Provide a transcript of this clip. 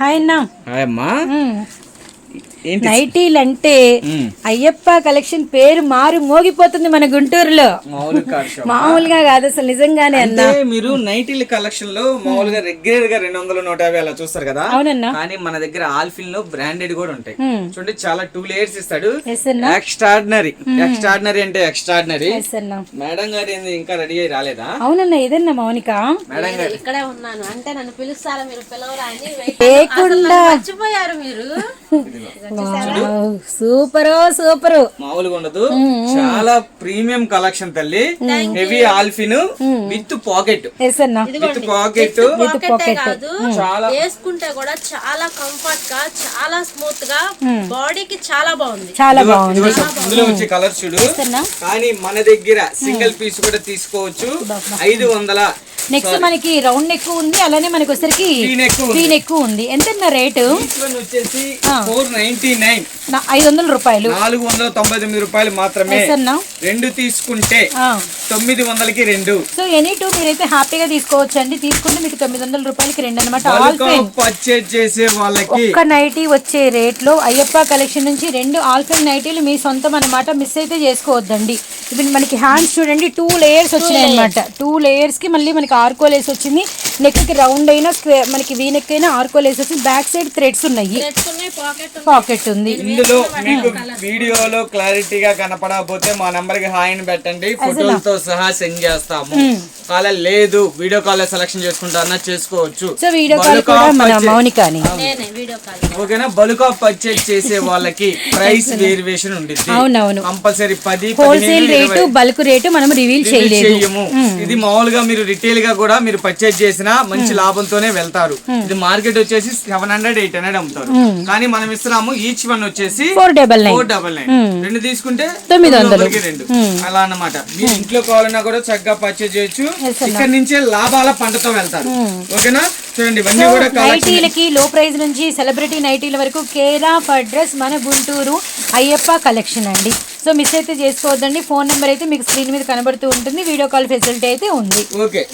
Hi అన్నా. Hi అమ్మా. నైటీలు అంటే అయ్యప్ప కలెక్షన్ పేరు మారు మోగిపోతుంది మన గుంటూరులో. మామూలుగా కాదు అసలు, నిజంగానే అన్నా. మీరు నైటీల కలెక్షన్ లో మామూలుగా రెగ్యులర్ గా 200, 150 అలా చూస్తారు కదా. అవునన్నా. కానీ మన దగ్గర ఆల్ఫిన్ లో బ్రాండెడ్ కూడా ఉంటాయి. చూడండి, చాలా 2 లేయర్స్ ఇస్తాడు. ఎక్స్ట్రాడినరీ అంటే ఎక్స్ట్రాడినరీ. మేడం గారు ఇంకా రెడీ అయ్యి రాలేదా? అవునన్నా. ఏదన్నా మౌనిక మేడం గారు ఇక్కడే ఉన్నాను అంటే నన్ను పిలుస్తారా మీరు పిలవరా అని మర్చిపోయారు మీరు. సూపర్ సూపర్, మామూలుగా ఉండదు. చాలా ప్రీమియం కలెక్షన్ తల్లి. Heavy ఆల్ఫిన్ with pocket. చాలా వేసుకుంటే కూడా చాలా కంఫర్ట్ గా, చాలా స్మూత్ గా, బాడీకి చాలా బాగుంది. చాలా బాగుంది. ఇందులో వచ్చే కలర్ చూడు. కానీ మన దగ్గర సింగిల్ పీస్ కూడా తీసుకోవచ్చు. 500. నెక్స్ట్ మనకి రౌండ్ నెక్ ఉంది, అలానే మనకి వచ్చరికి ఫ్రీ నెక్ ఉంది. ఎంత రేటు? వచ్చేసి 499, 500 రూపాయలు, 499 రూపాయలు మాత్రమే. రెండు తీసుకుంటే 900కి 2. సో ఎనీ 2 మీరైతే హ్యాపీగా తీసుకోవచ్చు అండి. తీసుకుంటే మీకు 900 రూపాయలకి 2 అనమాట. పర్చేజ్ చేసే వాళ్ళకి ఒక్క నైటీ వచ్చే రేట్ లో అయ్యప్ప కలెక్షన్ నుంచి 2 ఆల్ఫైన్ నైటీలు మీ సొంతం అనమాట. మిస్ అయితే చేసుకోవద్దండి. ఇప్పుడు మనకి హ్యాండ్స్ చూడండి, 2 లేయర్స్ వచ్చినాయి అనమాట. 2 లేయర్స్ కి మళ్ళీ మనకి ఆర్కో లేస్ వచ్చింది. నెక్ కి రౌండ్ అయినా స్క్వేర్, మనకి వీ నెక్ అయినా ఆర్కో లేస్ వచ్చింది. బ్యాక్ సైడ్ థ్రెడ్స్ ఉన్నాయి, పాకెట్ ఉంది. ఇందులో మీకు వీడియోలో క్లారిటీగా కనపడకపోతే మా నంబర్ కి హాయ్ అని పెట్టండి, ఫోటోలతో సహా సెండ్ చేస్తాము. అలా లేదు వీడియో కాల్ సెలెక్షన్ చేసుకుంటారన్నా చేసుకోవచ్చు. సో వీడియో కాల్ కూడా మన మౌనికాని ఓకేనా. బల్క్ ఆఫ్ పర్చేజ్ చేసే వాళ్ళకి ప్రైస్ వేరియేషన్ ఉంటుంది. అవునవును, compulsory 10, wholesale rate, bulk rate మనం రివీల్ చేయలేము. ఇది మామూలుగా మీరు రిటైల్ గా కూడా మీరు పర్చేజ్ చేసినా మంచి లాభంతోనే వెళ్తారు. ఇది మార్కెట్ వచ్చేసి 700, 800 అమ్ముతారు. కానీ మనం ఇస్తున్నాము ఈచ్ వన్ వచ్చేసి 499. 2 తీసుకుంటే 900. అలా అన్నమాట. మీరు ఇంట్లో కావాలన్నా కూడా చక్కగా పర్చేజ్ చేయొచ్చు. ఇక్కడ నుంచే లాభాల పంటతో వెళ్తారు. ఓకేనా. చూడండి, ఇవన్నీ కూడా నైటీలకి లో ప్రైస్ నుంచి సెలబ్రిటీ నైటీల వరకు కేర్ ఆఫ్ అడ్రస్ మన గుంటూరు అయ్యప్ప కలెక్షన్ అండి. సో మిస్ అయితే చేసుకోవద్దండి. ఫోన్ నెంబర్ అయితే మీకు స్క్రీన్ మీద కనబడుతూ ఉంటుంది. వీడియో కాల్ ఫెసిలిటీ అయితే ఉంది. ఓకే.